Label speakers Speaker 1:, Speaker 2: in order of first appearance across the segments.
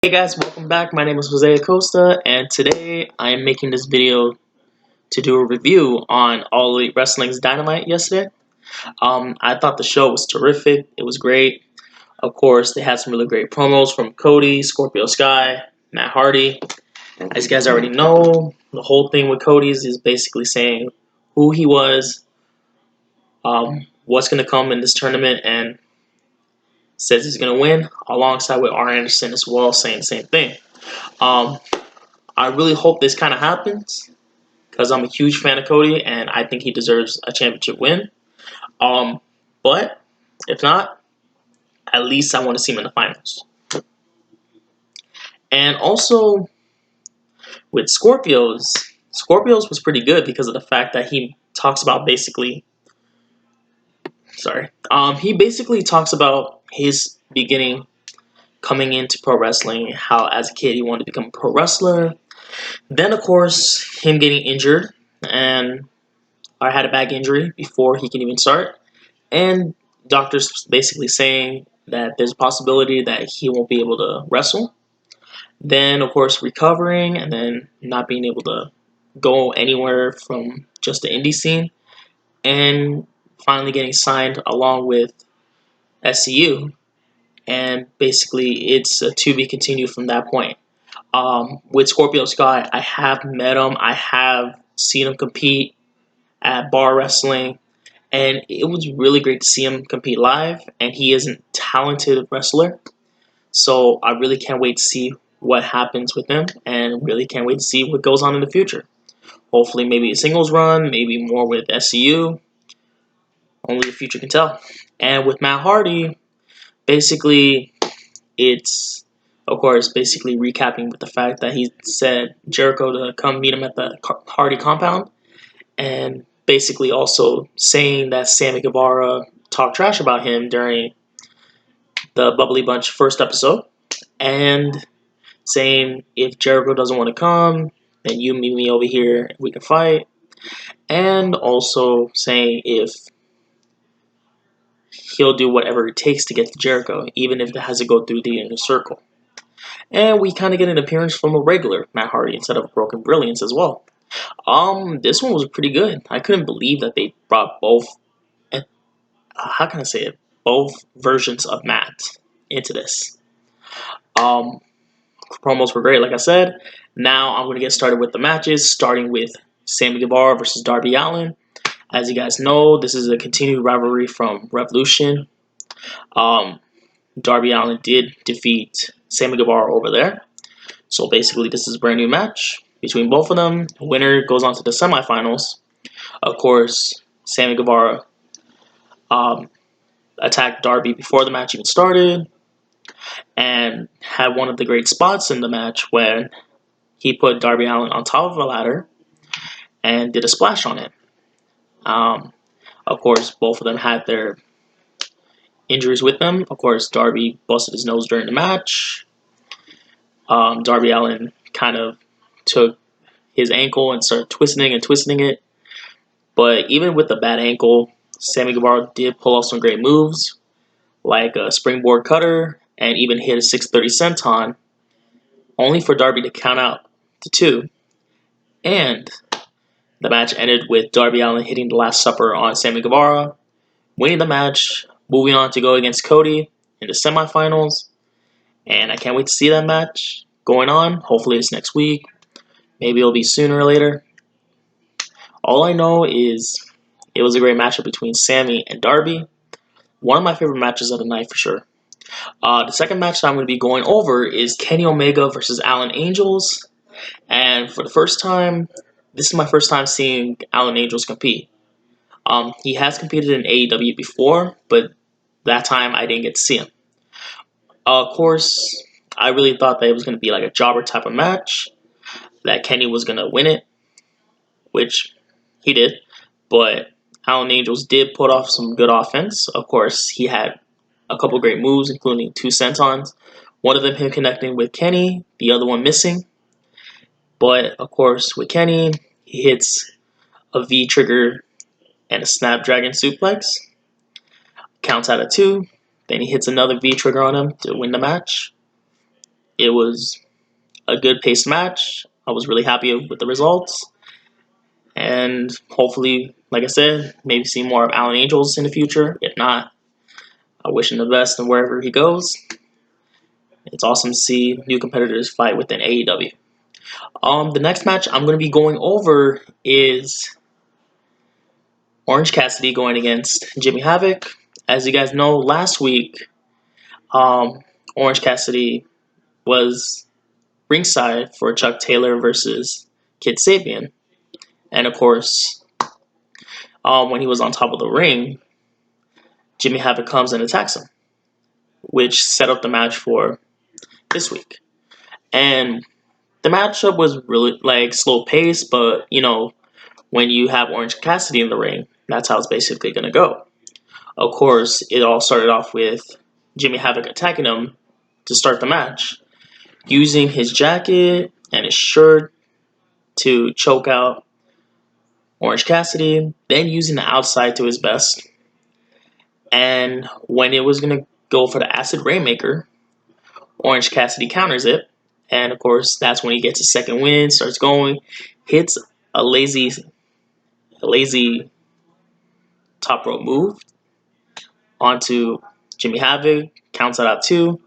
Speaker 1: Hey guys, welcome back. My name is Jose Acosta, and today I am making this video to do a review on All Elite Wrestling's Dynamite yesterday. I thought the show was terrific. It was great. Of course, they had some really great promos from Cody, Scorpio Sky, Matt Hardy. As you guys already know, the whole thing with Cody's is basically saying who he was, what's going to come in this tournament, and says he's going to win, alongside with R. Anderson as well, saying the same thing. Um, I really hope this kind of happens because I'm a huge fan of Cody and I think he deserves a championship win. But if not, at least I want to see him in the finals. And also with Scorpios was pretty good because of the fact that he talks about he basically talks about his beginning coming into pro wrestling, how as a kid he wanted to become a pro wrestler. Then of course him getting injured and I had a back injury before he can even start. And doctors basically saying that there's a possibility that he won't be able to wrestle. Then, of course, recovering and then not being able to go anywhere from just the indie scene. And finally getting signed along with SCU. And basically, it's a to be continued from that point. With Scorpio Sky, I have met him. I have seen him compete at bar wrestling. And it was really great to see him compete live, and he is a talented wrestler. So I really can't wait to see what happens with him, and really can't wait to see what goes on in the future. Hopefully maybe a singles run, maybe more with SCU. Only the future can tell. And with Matt Hardy, basically it's, of course, basically recapping with the fact that he said Jericho to come meet him at the Hardy compound, and basically also saying that Sammy Guevara talked trash about him during the Bubbly Bunch first episode, and saying if Jericho doesn't want to come, then you meet me over here, we can fight, and also saying if he'll do whatever it takes to get to Jericho, even if it has to go through the inner circle. And we kind of get an appearance from a regular Matt Hardy instead of Broken Brilliance as well. This one was pretty good. I couldn't believe that they brought both, how can I say it, both versions of Matt into this. Um, Promos were great, like I said. Now I'm going to get started with the matches, starting with Sammy Guevara versus Darby Allin. As you guys know, this is a continued rivalry from Revolution. Darby Allin did defeat Sammy Guevara over there. So basically, this is a brand new match between both of them. The winner goes on to the semifinals. Of course, Sammy Guevara attacked Darby before the match even started and had one of the great spots in the match when he put Darby Allin on top of a ladder and did a splash on him. Of course, both of them had their injuries with them. Of course, Darby busted his nose during the match. Darby Allin kind of took his ankle and started twisting it. But even with the bad ankle, Sammy Guevara did pull off some great moves, like a springboard cutter, and even hit a 630 senton, only for Darby to count out to 2. And the match ended with Darby Allin hitting the Last Supper on Sammy Guevara, winning the match, moving on to go against Cody in the semifinals. And I can't wait to see that match going on. Hopefully it's next week. Maybe it'll be sooner or later. All I know is it was a great matchup between Sammy and Darby. One of my favorite matches of the night for sure. The second match that I'm going to be going over is Kenny Omega versus Alan Angels. And for the first time, this is my first time seeing Alan Angels compete. He has competed in AEW before, but that time I didn't get to see him. Of course, I really thought that it was going to be like a jobber type of match, that Kenny was going to win it, which he did. But Alan Angels did put off some good offense. Of course, he had a couple great moves, including 2 sentons. One of them him connecting with Kenny, the other one missing. But, of course, with Kenny, he hits a V-trigger and a Snapdragon suplex. Counts out at 2. Then he hits another V-trigger on him to win the match. It was a good paced match. I was really happy with the results. And hopefully, like I said, maybe see more of Alan Angels in the future. If not, I wish him the best and wherever he goes. It's awesome to see new competitors fight within AEW. The next match I'm going to be going over is Orange Cassidy going against Jimmy Havoc. As you guys know, last week, Orange Cassidy was ringside for Chuck Taylor versus Kid Sabian. And of course, when he was on top of the ring, Jimmy Havoc comes and attacks him, which set up the match for this week. And the matchup was really slow paced, but when you have Orange Cassidy in the ring, that's how it's basically going to go. Of course, it all started off with Jimmy Havoc attacking him to start the match, using his jacket and his shirt to choke out Orange Cassidy, then using the outside to his best. And when it was going to go for the Acid Rainmaker, Orange Cassidy counters it. And of course, that's when he gets a second win, starts going, hits a lazy top rope move onto Jimmy Havoc, counts out 2.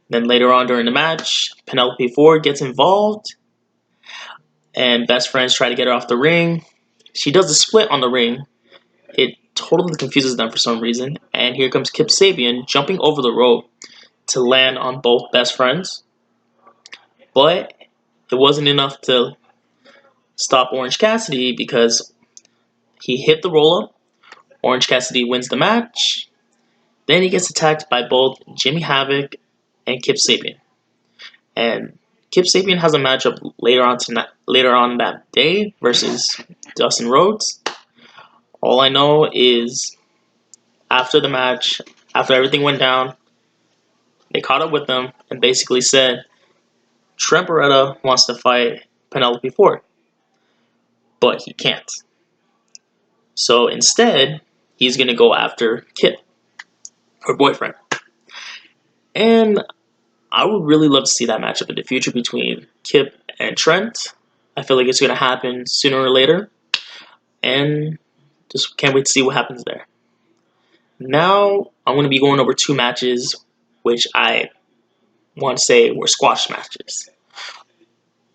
Speaker 1: Then later on during the match, Penelope Ford gets involved, and best friends try to get her off the ring. She does a split on the ring. It totally confuses them for some reason. And here comes Kip Sabian jumping over the rope to land on both best friends. But it wasn't enough to stop Orange Cassidy because he hit the roll-up. Orange Cassidy wins the match. Then he gets attacked by both Jimmy Havoc and Kip Sabian. And Kip Sabian has a matchup later on that day versus Dustin Rhodes. All I know is after the match, after everything went down, they caught up with them and basically said Trent Beretta wants to fight Penelope Ford, but he can't. So instead, he's going to go after Kip, her boyfriend. And I would really love to see that matchup in the future between Kip and Trent. I feel like it's going to happen sooner or later. And just can't wait to see what happens there. Now, I'm going to be going over 2 matches, which I want to say were squash matches.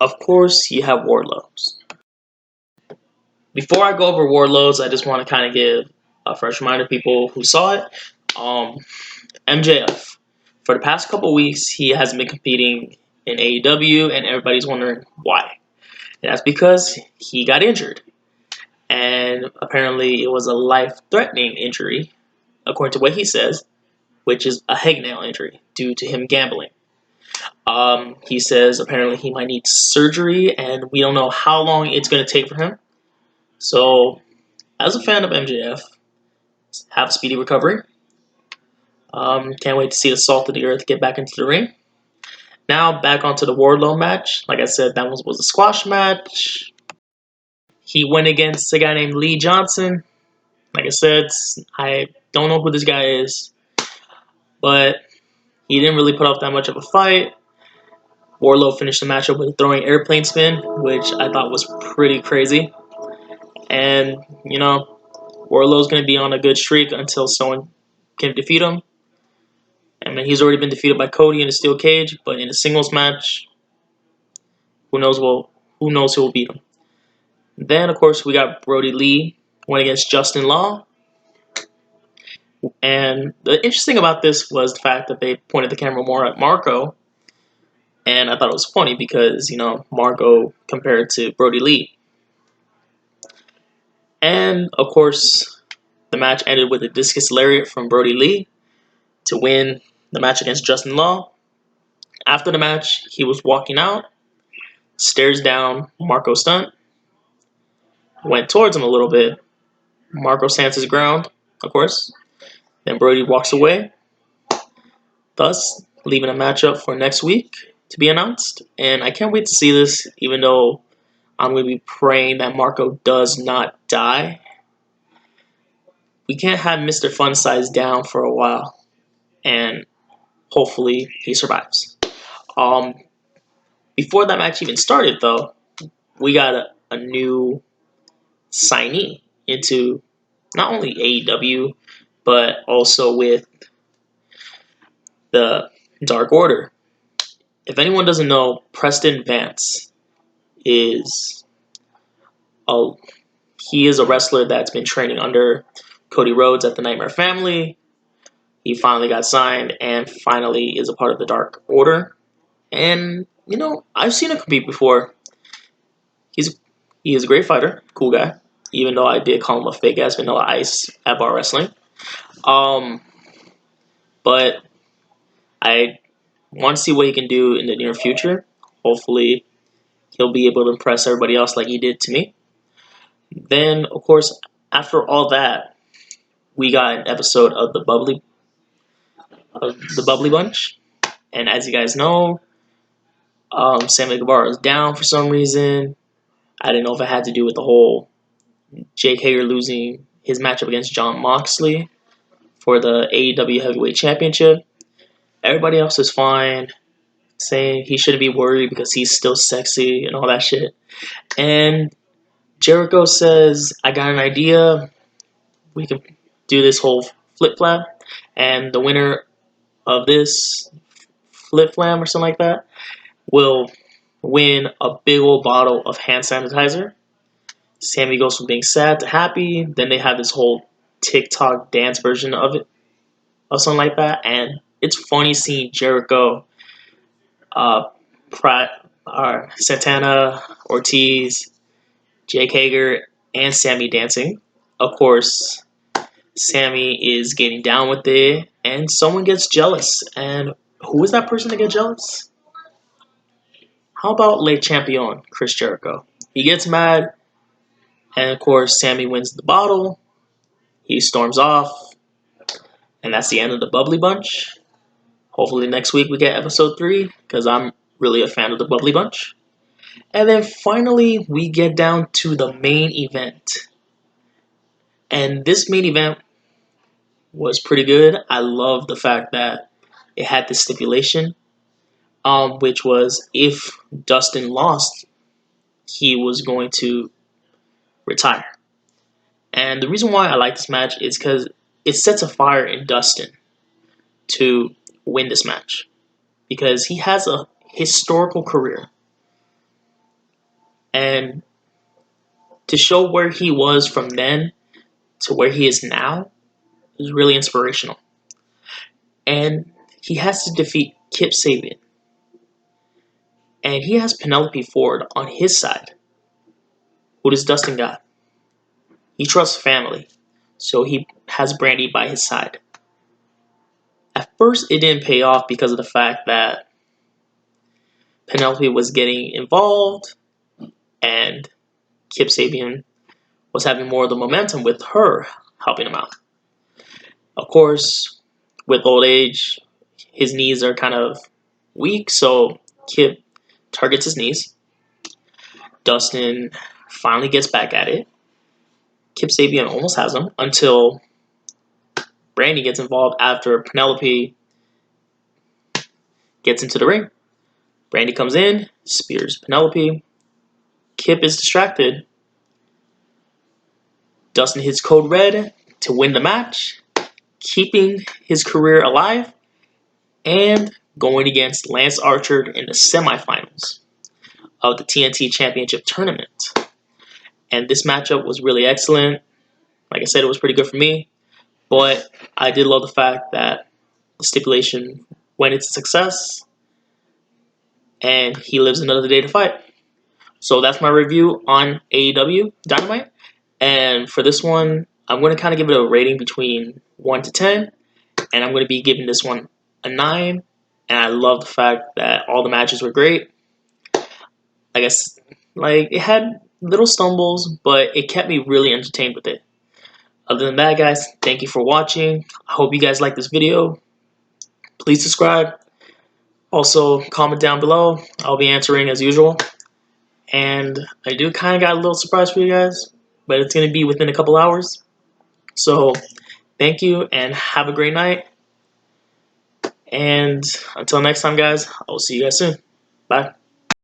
Speaker 1: Of course, you have Wardlows. Before I go over Wardlows, I just want to kind of give a fresh reminder to people who saw it. MJF. For the past couple weeks, he hasn't been competing in AEW, and everybody's wondering why. And that's because he got injured. And apparently it was a life-threatening injury, according to what he says, which is a hangnail injury due to him gambling. He says apparently he might need surgery, and we don't know how long it's going to take for him. So, as a fan of MJF, have a speedy recovery. Can't wait to see the Salt of the Earth get back into the ring. Now, back onto the Wardlow match. Like I said, that was a squash match. He went against a guy named Lee Johnson. Like I said, I don't know who this guy is, but he didn't really put up that much of a fight. Wardlow finished the matchup with a throwing airplane spin, which I thought was pretty crazy. And, Wardlow's going to be on a good streak until someone can defeat him. I mean, he's already been defeated by Cody in a steel cage, but in a singles match, who knows who will beat him. Then, of course, we got Brody Lee went against Justin Law. And the interesting about this was the fact that they pointed the camera more at Marco. And I thought it was funny because, Marco compared to Brody Lee. And, of course, the match ended with a discus lariat from Brody Lee to win the match against Justin Law. After the match, he was walking out, stares down Marco Stunt, went towards him a little bit. Marco stands his ground, of course. Then Brody walks away, thus leaving a matchup for next week to be announced. And I can't wait to see this, even though I'm going to be praying that Marco does not die. We can't have Mr. Fun Size down for a while, and hopefully he survives. Before that match even started, though, we got a new signee into not only AEW, but also with the Dark Order. If anyone doesn't know, Preston Vance is a he is a wrestler that's been training under Cody Rhodes at the Nightmare Family. He finally got signed and finally is a part of the Dark Order. And I've seen him compete before. He is a great fighter, cool guy. Even though I did call him a fake ass Vanilla Ice at Bar Wrestling. Um, but I want to see what he can do in the near future. Hopefully, he'll be able to impress everybody else like he did to me. Then, of course, after all that, we got an episode of the Bubbly Bunch, and as you guys know, Sammy Guevara is down for some reason. I didn't know if it had to do with the whole Jake Hager losing his matchup against Jon Moxley for the AEW Heavyweight Championship. Everybody else is fine, saying he shouldn't be worried because he's still sexy and all that shit. And Jericho says, I got an idea. We can do this whole flip flap. And the winner of this flip flam or something like that will win a big old bottle of hand sanitizer. Sammy goes from being sad to happy. Then they have this whole TikTok dance version of it, or something like that. And it's funny seeing Jericho, Pratt, Santana, Ortiz, Jake Hager, and Sammy dancing. Of course, Sammy is getting down with it, and someone gets jealous. And who is that person to get jealous? How about Le Champion, Chris Jericho? He gets mad, and of course, Sammy wins the bottle. He storms off, and that's the end of the Bubbly Bunch. Hopefully, next week we get episode 3, because I'm really a fan of the Bubbly Bunch. And then finally, we get down to the main event. And this main event was pretty good. I love the fact that it had this stipulation, which was if Dustin lost, he was going to retire. And the reason why I like this match is because it sets a fire in Dustin to win this match. Because he has a historical career. And to show where he was from then to where he is now is really inspirational. And he has to defeat Kip Sabian. And he has Penelope Ford on his side. Who does Dustin got? He trusts family. So he has Brandy by his side. At first, it didn't pay off because of the fact that Penelope was getting involved and Kip Sabian was having more of the momentum with her helping him out. Of course, with old age, his knees are kind of weak, so Kip targets his knees. Dustin finally gets back at it. Kip Sabian almost has him until Brandy gets involved after Penelope gets into the ring. Brandy comes in, spears Penelope. Kip is distracted. Dustin hits Code Red to win the match, keeping his career alive, and going against Lance Archer in the semifinals of the TNT Championship Tournament. And this matchup was really excellent. Like I said, it was pretty good for me. But I did love the fact that the stipulation went into success. And he lives another day to fight. So that's my review on AEW Dynamite. And for this one, I'm going to kind of give it a rating between 1 to 10. And I'm going to be giving this one a 9. And I love the fact that all the matches were great. I guess, it had little stumbles, but it kept me really entertained with it. Other than that, guys, thank you for watching. I hope you guys like this video. Please subscribe. Also, comment down below. I'll be answering as usual. And I do kind of got a little surprise for you guys, but it's going to be within a couple hours. So, thank you and have a great night. And until next time, guys, I will see you guys soon. Bye.